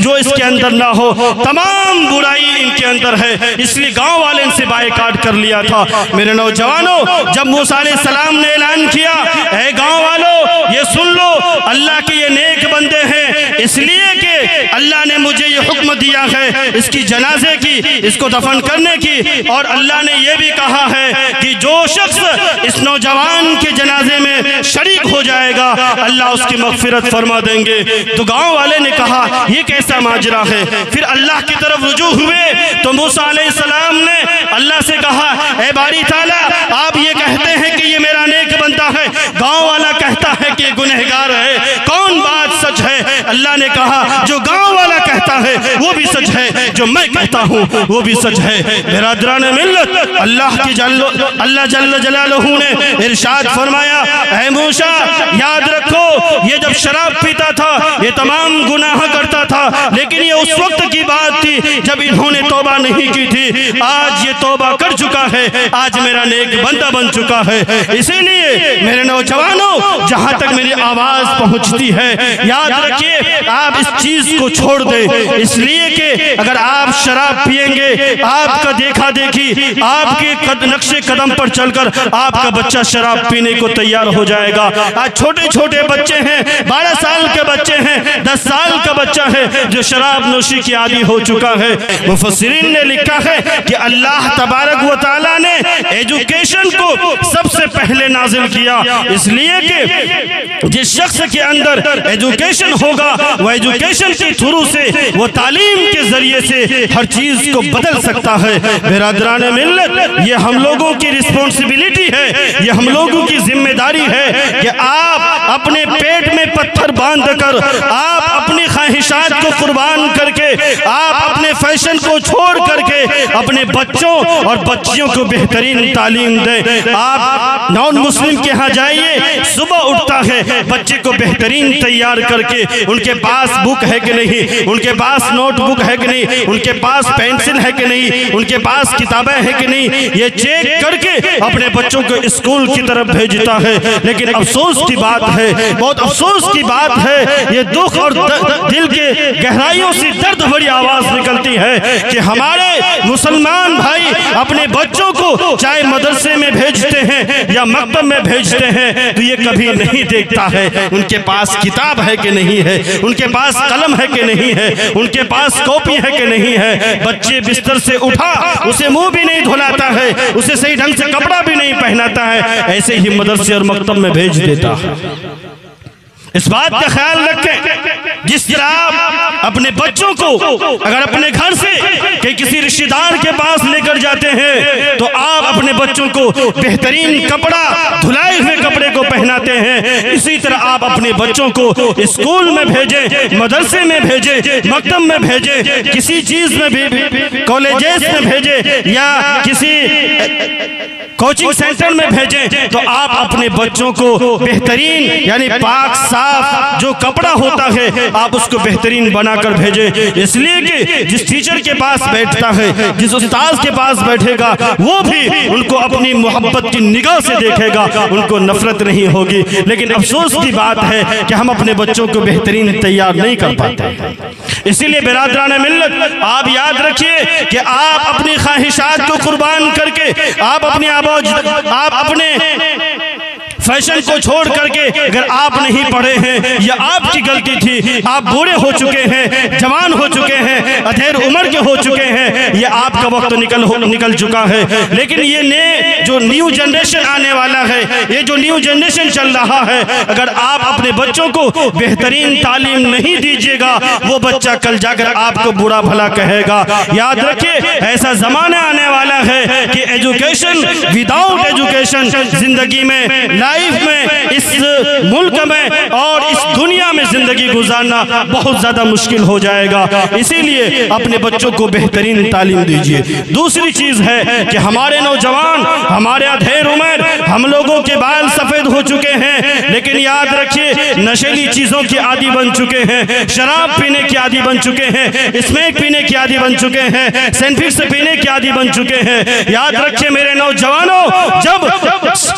جو اس کے اندر نہ ہو، تمام برائی ان کے اندر ہے، اس لیے گاؤں والے ان سے بائیکاٹ کر لیا تھا۔ میرے نوجوانوں، جب موسیٰ علیہ السلام نے اعلان کیا، اے گاؤں والوں یہ سن لو، اللہ کے یہ نیک بندے ہیں، اس لیے کہ اللہ نے مجھے یہ حکم دیا ہے اس کی جنازے کی، اس کو دفن کرنے کی، اور اللہ نے یہ بھی کہا ہے کہ جو شخص اس نوجوان کے جنازے میں شریک ہو جائے گا اللہ اس کی مغفرت فرما دیں گے۔ تو گاؤں والے نے کہا یہ کیسا ماجرا ہے؟ پھر اللہ کی طرف رجوع ہوئے تو موسیٰ علیہ السلام نے اللہ سے کہا، اے باری تعالیٰ آپ یہ کہتے ہیں کہ یہ میرا نیک بندہ ہے، گاؤں والا کہتا ہے کہ یہ گنہگار ہے، کون بات سچ ہے؟ اللہ نے کہا جو گاؤں والا کہتا ہے وہ بھی سچ ہے، جو میں کہتا ہوں وہ بھی سچ ہے۔ برادران ملت، اللہ جل جلالہ نے ارشاد فرمایا، اے موسیٰ یاد رکھو یہ جب شراب پیتا تھا یہ تمام گناہ کرتا تھا، لیکن یہ اس وقت کی بات تھی جب انہوں نے توبہ نہیں کی تھی، آج یہ توبہ کر چکا ہے، آج میرا نیک بندہ بن چکا ہے۔ اسی لیے میرے نوجوانوں جہاں تک میری آواز پہنچتی ہے یاد رکھیے آپ اس چیز کو چھوڑ دیں، اس لیے کہ اگر آپ شراب پیئیں گے آپ کا دیکھا دیکھی آپ کے نقش قدم پر چل کر آپ کا بچہ شراب پینے کو تیار ہو جائے گا۔ آج چھوٹے چھوٹے بچے ہیں، 12 سال کے بچے ہیں، 10 سال کا بچہ ہے جو شراب نوشی کی عادی ہو چکا ہے۔ مفسرین نے لکھا ہے کہ اللہ تبارک و تعالیٰ نے ایجوکیشن کو سب سے پہلے نازل کیا، اس لیے کہ جس شخص کے اندر ایجوکیشن ہوگا وہ ایجوکیشن کے تھرو سے وہ تعلیم کے ذریعے سے ہر چیز کو بدل سکتا ہے۔ برادران ملت یہ ہم لوگوں کی رسپونسبلٹی ہے، یہ ہم لوگوں کی ذمہ داری ہے کہ آپ اپنے پیٹ میں پتھر باندھ کر، آپ اپنی خواہشات کو قربان کر کے، آپ اپنے فیشن کو چھوڑ کر کے اپنے بچوں اور بچیوں کو بہترین تعلیم دیں۔ آپ نان مسلم کے ہاں جائیے، صبح اٹھتا ہے بچے کو بہترین تیار کر کے، ان کے پاس بک ہے کہ نہیں، ان کے پاس نوٹ بک ہے کہ نہیں، ان کے پاس پینسل ہے کہ نہیں، ان کے پاس کتابیں ہے کہ نہیں، یہ چیک کر کے اپنے بچوں کو اسکول کی طرف بھیجتا ہے۔ لیکن افسوس کی بات ہے، بہت افسوس کی بات ہے، یہ دکھ اور دل کے گہرائیوں سے درد بھری آواز نکلتی ہے کہ ہمارے مسلمان بھائی اپنے بچوں کو چاہے مدرسے میں بھیجتے ہیں یا مکتب میں بھیجتے ہیں تو یہ کبھی نہیں دیکھتا ہے ان کے پاس کتاب ہے کہ نہیں ہے، ان کے پاس قلم ہے کہ نہیں ہے، ان کے پاس کاپی ہے کہ نہیں ہے۔ بچے بستر سے اٹھا اسے منہ بھی نہیں دھلاتا ہے، اسے صحیح ڈھنگ سے کپڑا بھی نہیں پہناتا ہے، ایسے ہی مدرسے اور مکتب میں بھیج دیتا ہے۔ اس بات کا خیال رکھیں جس طرح آپ اپنے بچوں کو اگر اپنے گھر سے کہ کسی رشتہ دار کے پاس لے کر جاتے ہیں تو آپ اپنے بچوں کو بہترین کپڑا دھلائے ہوئے کپڑے کو پہناتے ہیں، اسی طرح آپ اپنے بچوں کو اسکول میں بھیجیں، مدرسے میں بھیجیں، مکتب میں بھیجیں، کسی چیز میں بھی کالجز میں بھیجیں یا کسی کوچنگ سینٹر میں بھیجیں تو آپ اپنے بچوں کو بہترین یعنی پاک صاف جو کپڑا ہوتا ہے آپ اس کو بہترین بنا کر بھیجیں، اس لیے کہ جس ٹیچر کے پاس بیٹھتا ہے، جس استاذ کے پاس بیٹھے گا وہ بھی ان کو اپنی محبت کی نگاہ سے دیکھے گا، ان کو نفرت نہیں ہوگی۔ لیکن افسوس کی بات ہے کہ ہم اپنے بچوں کو بہترین تیار نہیں کر پاتے۔ اسی لیے برادران ملت آپ یاد رکھیے کہ آپ اپنی خواہشات کو قربان کر کے، آپ اپنے فیشن کو چھوڑ کر کے اگر آپ نہیں پڑھے ہیں یہ آپ کی غلطی تھی، آپ بوڑھے ہو چکے ہیں، جوان ہو چکے ہیں، ادھیر عمر کے ہو چکے ہیں، یہ آپ کا وقت نکل چکا ہے۔ لیکن یہ جو نیو جنریشن آنے والا ہے، یہ جو نیو جنریشن چل رہا ہے، اگر آپ اپنے بچوں کو بہترین تعلیم نہیں دیجیے گا وہ بچہ کل جا کر آپ کو برا بھلا کہے گا۔ یاد رکھیے ایسا زمانہ آنے والا ہے کہ ایجوکیشن وداؤٹ ایجوکیشن زندگی میں لائف میں اس ملک میں اور اس دنیا میں زندگی گزارنا بہت زیادہ مشکل ہو جائے گا۔ اسی لیے اپنے بچوں کو بہترین تعلیم دیجیے۔ دوسری چیز ہے کہ ہمارے نوجوان، ہمارے ادھیر عمر، ہم لوگوں کے بال سفید ہو چکے ہیں لیکن یاد رکھیے نشیلی چیزوں کی عادی بن چکے ہیں، شراب پینے کی عادی بن چکے ہیں، اسمیک پینے کی عادی بن چکے ہیں، سینفکس پینے کی عادی بن چکے ہیں۔ یاد رکھیے میرے نوجوانوں، جب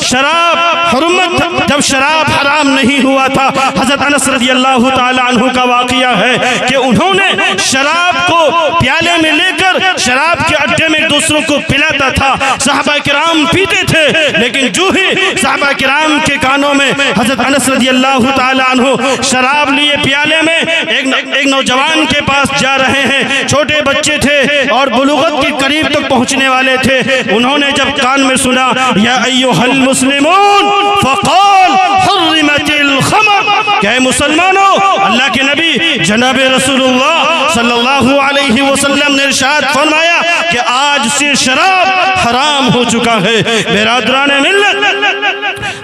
شراب اور امت جب شراب حرام نہیں ہوا تھا، حضرت انس رضی اللہ تعالیٰ عنہ کا واقعہ ہے کہ انہوں نے شراب کو پیالے میں لے کر شراب کے اڈے میں دوسروں کو پلاتا تھا، صحابہ کرام پیتے تھے، لیکن جو ہی صحابہ کرام کے کانوں میں حضرت انس رضی اللہ تعالیٰ عنہ شراب لیے پیالے میں ایک نوجوان کے پاس جا رہے ہیں، چھوٹے بچے تھے اور بلوغت کے قریب تک پہنچنے والے تھے، انہوں نے جب کان میں سنا یا ایھا المسلمون فقال حرمت الخمر، کہ مسلمانوں، اللہ کے نبی جناب رسول اللہ صلی اللہ علیہ وسلم نے ارشاد فرمایا کہ آج سے شراب حرام ہو چکا ہے۔ برادران ملت،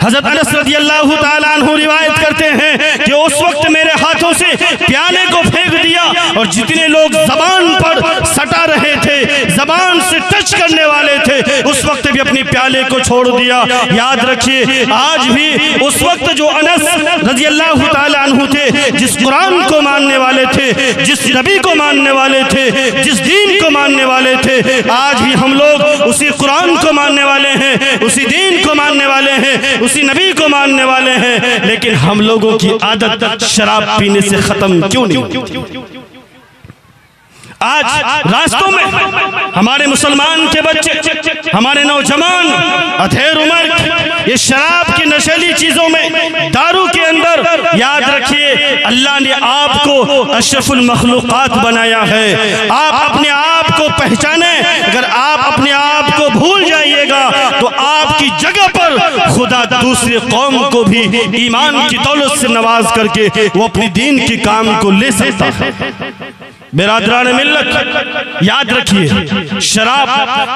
حضرت انس رضی اللہ تعالیٰ عنہ روایت کرتے ہیں کہ اس وقت میرے ہاتھوں سے پیالے کو پھینک دیا اور جتنے لوگ زبان پر سٹا رہے تھے، زبان سے ٹچ کرنے والے تھے، اس وقت بھی اپنی پیالے کو چھوڑ دیا۔ یاد رکھیے آج بھی اس وقت جو انس رضی اللہ تعالیٰ عنہ تھے، جس قرآن کو ماننے والے تھے، جس نبی کو ماننے والے تھے، جس دین کو ماننے والے تھے، آج بھی ہم لوگ اسی قرآن کو ماننے والے ہیں، اسی دین کو ماننے والے ہیں، اسی نبی کو ماننے والے ہیں، لیکن ہم لوگوں کی عادت شراب پینے سے ختم کیوں نہیں؟ آج راستوں میں ہمارے مسلمان کے بچے، ہمارے نوجوان ادھیر عمر یہ شراب کی نشیلی چیزوں میں، دارو کے اندر، یاد رکھیے اللہ نے آپ کو اشرف المخلوقات بنایا ہے۔ آپ اپنے آپ کو پہچانیں، اگر آپ اپنے آپ کو بھول جائیے گا تو آپ کی جگہ پر خدا دوسری قوم کو بھی ایمان کی دولت سے نواز کر کے وہ اپنی دین کی کام کو لے سکتا ہے۔ برادران ملت یاد رکھیے شراب،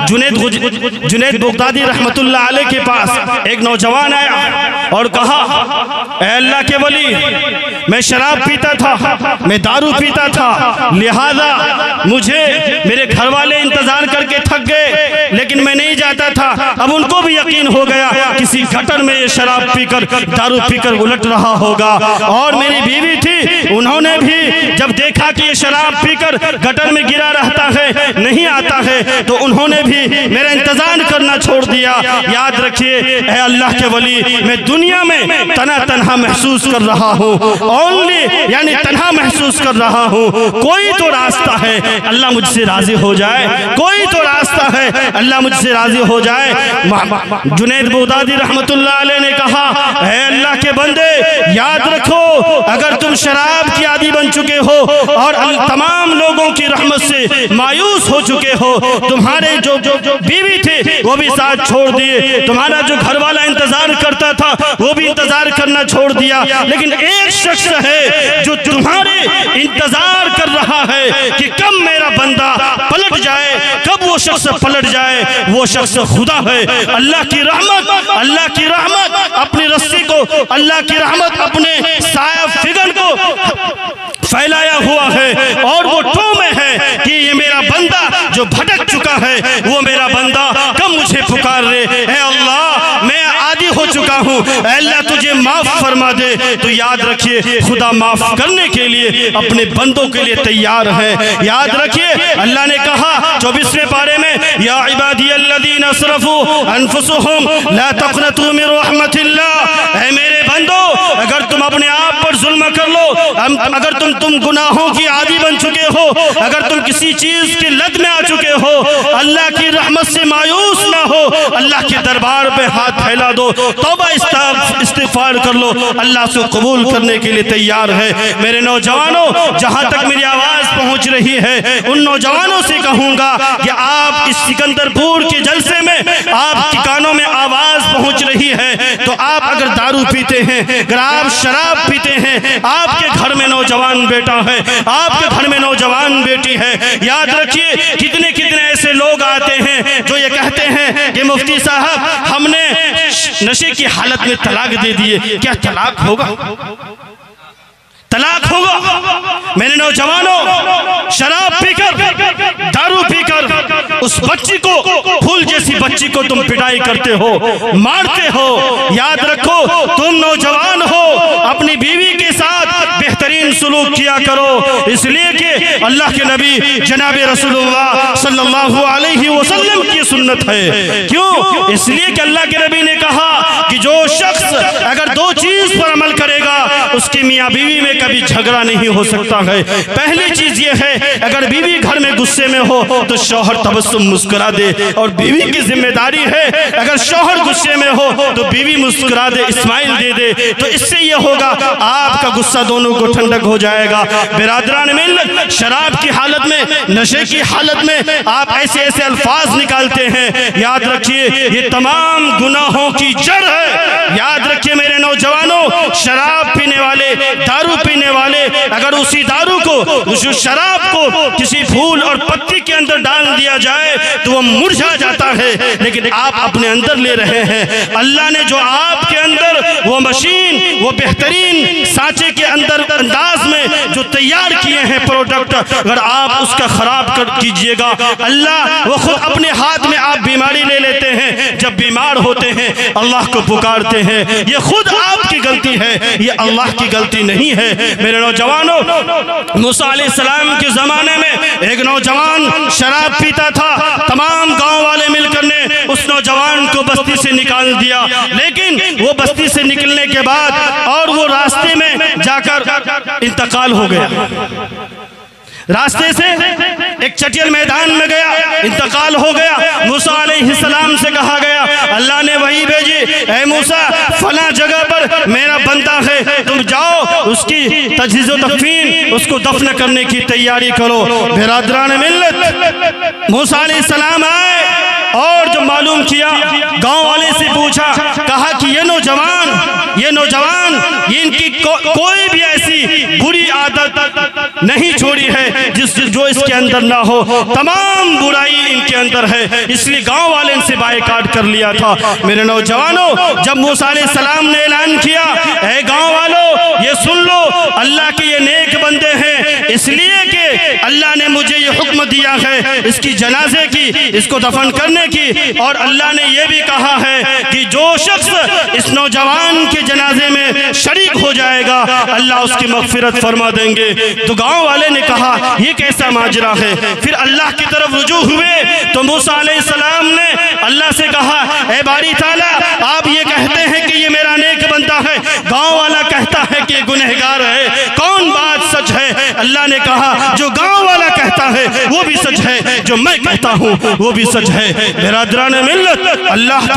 جنید بغدادی رحمت اللہ علیہ کے پاس ایک نوجوان آیا اور کہا اے اللہ کے ولی، میں شراب پیتا تھا، میں دارو پیتا تھا، لہذا مجھے میرے گھر والے انتظار کر کے تھک گئے، لیکن میں نہیں جاتا تھا۔ اب ان کو بھی یقین ہو گیا کسی گٹر میں یہ شراب پی کر، دارو پی کر الٹ رہا ہوگا، اور میری بیوی تھی، انہوں نے بھی جب دیکھا کہ یہ شراب پی کر گٹر میں گرا رہتا ہے، نہیں آتا ہے، تو انہوں نے بھی میرا انتظار کرنا چھوڑ دیا۔ یاد رکھیے اے اللہ کے ولی، میں دنیا میں تنہا محسوس کر رہا ہوں، اونلی یعنی تنہا محسوس کر رہا ہوں، کوئی تو راستہ ہے اللہ مجھ سے راضی ہو جائے، کوئی تو راستہ ہے اللہ مجھ سے راضی ہو جائے۔ جنید بغدادی رحمت اللہ علیہ نے کہا اے اللہ کے بندے، یاد رکھو اگر تم شراب کی عادی بن چکے ہو اور تمام لوگوں کی رحمت سے مایوس ہو چکے ہو، تمہارے جو بیوی تھے وہ بھی ساتھ چھوڑ دیے، تمہارا جو گھر والا انتظار کرتا تھا وہ بھی انتظار کرنا چھوڑ دیا، لیکن ایک شخص ہے جو تمہارے انتظار کر رہا ہے کہ کب میرا بندہ پلٹ جائے، کب وہ شخص پلٹ جائے، وہ شخص خدا ہے۔ اللہ کی رحمت، اللہ کی رحمت اپنی رسی کو، اللہ کی رحمت اپنے سایہ فگن کو پھیلایا ہوا ہے، اور وہ ٹو میں ہے کہ یہ میرا بندہ جو بھٹک چکا ہے، وہ میرا بندہ کب مجھے پکار رہے، اے اللہ میں عادی ہو چکا ہوں، اے اللہ تجھے معاف فرما دے۔ تو یاد رکھیے خدا معاف کرنے کے لیے اپنے بندوں کے لیے تیار ہے۔ یاد رکھیے اللہ نے کہا 24ویں پارے میں یا عبادی الذین اسرفوا انفسهم لا تقنطوا من رحمت اللہ، اے میرے بندو اگر تم اپنے آپ پر ظلم کر لو، اگر تم گناہوں کی عادی بن چکے ہو، اگر تم کسی چیز کی لت میں آ چکے ہو، اللہ کی رحمت سے مایوس نہ ہو، اللہ کے دربار پہ ہاتھ پھیلا دو، توبہ استغفار کر لو، اللہ سے قبول کرنے کے لیے تیار ہے۔ میرے نوجوانوں، جہاں تک میری آواز پہنچ رہی ہے ان نوجوانوں سے کہوں گا کہ آپ اس سکندر پور کے جلسے میں آپ کے کانوں میں آواز پہنچ رہی ہے تو آپ اگر دارو پیتے ہیں، اگر آپ شراب پیتے ہیں، آپ کے گھر میں نوجوان بیٹا ہے، آپ کے گھر میں نوجوان بیٹی ہے، یاد رکھیے کتنے ایسے لوگ آتے ہیں جو یہ کہتے ہیں کہ مفتی صاحب ہم نے نشے کی حالت میں طلاق دے دیے، کیا طلاق ہوگا؟ طلاق ہوگا؟ میرے نوجوانوں، شراب پی کر، دارو پی کر اس بچی کو، پھول جیسی بچی کو تم پٹائی کرتے ہو، مارتے ہو۔ یاد رکھو تم نوجوان ہو، اپنی بیوی کے ساتھ بہترین سلوک کیا کرو، اس لیے کہ اللہ کے نبی جناب رسول اللہ صلی اللہ علیہ وسلم کی سنت ہے۔ کیوں؟ اس لیے کہ اللہ کے نبی نے کہا کہ جو شخص اگر دو چیز پر عمل کرے گا اس کی میاں بیوی میں کبھی جھگڑا نہیں ہو سکتا ہے۔ پہلی چیز یہ ہے اگر بیوی گھر میں غصے میں ہو تو شوہر تبسم مسکرا دے، اور بیوی کی ذمہ داری ہے اگر شوہر غصے میں ہو تو بیوی مسکرا دے، اسمائل دے دے، تو اس سے یہ ہوگا آپ کا غصہ دونوں کو ٹھنڈک ہو جائے گا۔ برادران ملت، شراب کی حالت میں، نشے کی حالت میں آپ ایسے ایسے الفاظ نکالتے ہیں، یاد رکھیے یہ تمام گناہوں کی جڑ ہے۔ یاد رکھیے میرے نوجوانوں، شراب پینے والے، دارو پینے والے، اگر اسی دارو کو، اس شراب کو کسی پھول اور پتی کے اندر ڈال دیا جائے تو وہ مرجھا جاتا ہے، لیکن آپ اپنے اندر لے رہے ہیں۔ اللہ نے جو آپ کے اندر وہ مشین، وہ بہترین سانچے کے اندر انداز میں جو تیار کیے ہیں پروڈکٹ، اگر آپ اس کا خراب کیجئے گا، اللہ وہ خود اپنے ہاتھ میں آپ بیماری لے لیتے ہیں۔ جب بیمار ہوتے ہیں اللہ کو پکارتے ہیں، یہ خود آپ کی غلطی ہے، یہ اللہ کی غلطی نہیں ہے۔ میرے نوجوانوں، موسیٰ علیہ السلام کے زمانے میں ایک نوجوان شراب پیتا تھا، تمام گاؤں والے مل کر نے اس نوجوان کو بستی سے نکال دیا، لیکن وہ بستی سے نکلنے کے بعد اور وہ راستے میں جا کر انتقال ہو گیا، راستے سے ایک چٹیل میدان میں گیا، انتقال ہو گیا۔ موسیٰ علیہ السلام سے کہا گیا، اللہ نے وحی بھیجی، اے موسیٰ فلاں جگہ پر میرا بندہ ہے، تم جاؤ اس کی تجہیز و تکفین، اس کو دفن کرنے کی تیاری کرو۔ برادران ملت، موسیٰ علیہ السلام آئے اور جو معلوم کیا، گاؤں والے سے پوچھا، کہا کہ یہ نوجوان ان کی کوئی بھی ایسی بری عادت نہیں چھوڑی ہے جو اس کے اندر نہ ہو، تمام برائی ان کے اندر ہے، اس لیے گاؤں والے ان سے بائیکاٹ کر لیا تھا۔ میرے نوجوانوں، جب موسیٰ علیہ السلام نے اعلان کیا، اے گاؤں والوں یہ سن لو، اللہ کے یہ نیک بندے ہیں، اس لیے کہ اللہ نے مجھے یہ حکم دیا ہے اس کی جنازے کی، اس کو دفن کرنے کی، اور اللہ نے یہ بھی کہا ہے کہ جو شخص اس نوجوان کے جنازے میں شریک ہو جائے گا اللہ اس کی مغفرت فرما دیں گے۔ تو گاؤں والے نے کہا یہ کیسا ماجرا ہے؟ پھر اللہ کی طرف رجوع ہوئے تو موسیٰ علیہ السلام نے اللہ سے کہا، اے باری تعالیٰ آپ یہ کہتے ہیں کہ یہ میرا نیک بندہ ہے، گاؤں والا کہتا ہے کہ یہ گنہگار ہے، کون بات سچ ہے؟ اللہ نے کہا جو گاؤں والا کہتا ہے وہ بھی سچ ہے، جو میں کہتا ہوں وہ بھی سچ ہے۔ برادران ملت، اللہ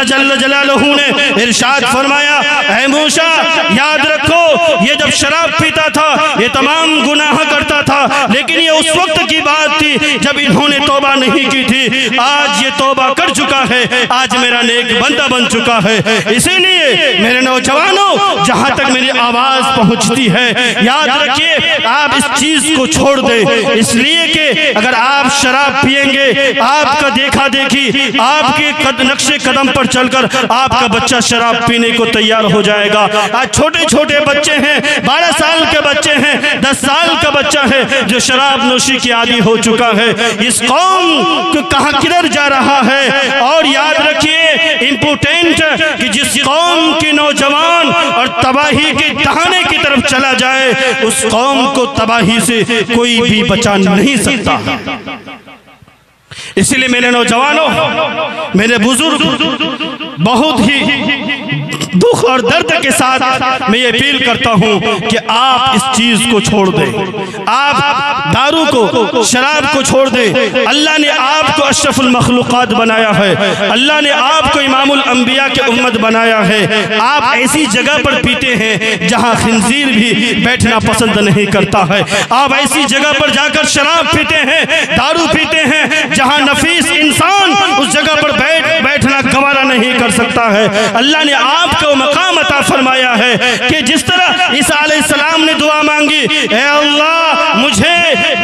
جل جلالہ نے ارشاد فرمایا، اے موسیٰ یاد رکھو یہ جب شراب پیتا تھا یہ تمام گناہ کرتا تھا، لیکن یہ اس وقت کی بات تھی جب انہوں نے توبہ نہیں کی تھی، آج یہ توبہ کر چکا ہے، آج میرا نیک بندہ بن چکا ہے۔ اسی لیے میرے نوجوانوں، جہاں تک میری آواز پہنچتی ہے یاد رکھیے آپ اس چیز کو چھوڑ دیں، اس لیے کہ اگر آپ شراب پیئیں گے آپ کا دیکھا دیکھی، آپ کے نقش قدم پر چل کر آپ کا بچہ شراب پینے کو تیار ہو جائے گا۔ آج چھوٹے چھوٹے بچے ہیں، 12 سال کے بچے ہیں، 10 سال کا بچہ ہے جو شراب نوشی کی عادی ہو چکا ہے۔ اس قوم کو کہاں کدھر جا رہا ہے؟ اور یاد رکھیے امپورٹنٹ کہ جس قوم کی نوجوان اور تباہی کے دہانے کی طرف چلا جائے اس قوم کو تباہی سے کوئی بھی بچا نہیں سکتا۔ اس لیے میرے نوجوانوں، میرے بزرگ، بہت ہی دکھ اور درد کے ساتھ میں یہ اپیل کرتا ہوں کہ آپ اس چیز کو چھوڑ دیں، آپ دارو کو، شراب کو چھوڑ دیں۔ اللہ نے آپ کو اشرف المخلوقات بنایا ہے، اللہ نے آپ کو امام الانبیاء کے امت بنایا ہے، آپ ایسی جگہ پر پیتے ہیں جہاں خنزیر بھی بیٹھنا پسند نہیں کرتا ہے، آپ ایسی جگہ پر جا کر شراب پیتے ہیں، دارو پیتے ہیں جہاں نفیس انسان اس جگہ پر بیٹھنا گوارا نہیں کر سکتا ہے۔ اللہ نے آپ کو مقام عطا فرمایا ہے کہ جس طرح عیسیٰ علیہ السلام نے دعا مانگی، اے اللہ مجھے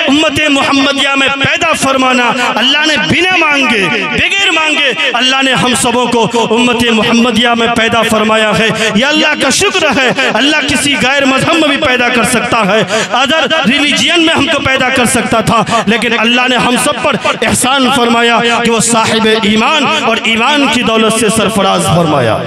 امت محمدیہ میں پیدا فرمانا، اللہ نے بنا مانگے، بغیر مانگے اللہ نے ہم سبوں کو امت محمدیہ میں پیدا فرمایا ہے۔ یہ اللہ کا شکر ہے۔ اللہ کسی غیر مذہب میں بھی پیدا کر سکتا ہے، ادر ریلیجین میں ہم کو پیدا کر سکتا تھا، لیکن اللہ نے ہم سب پر احسان فرمایا کہ وہ صاحب ایمان اور ایمان کی دولت سے سرفراز فرمایا۔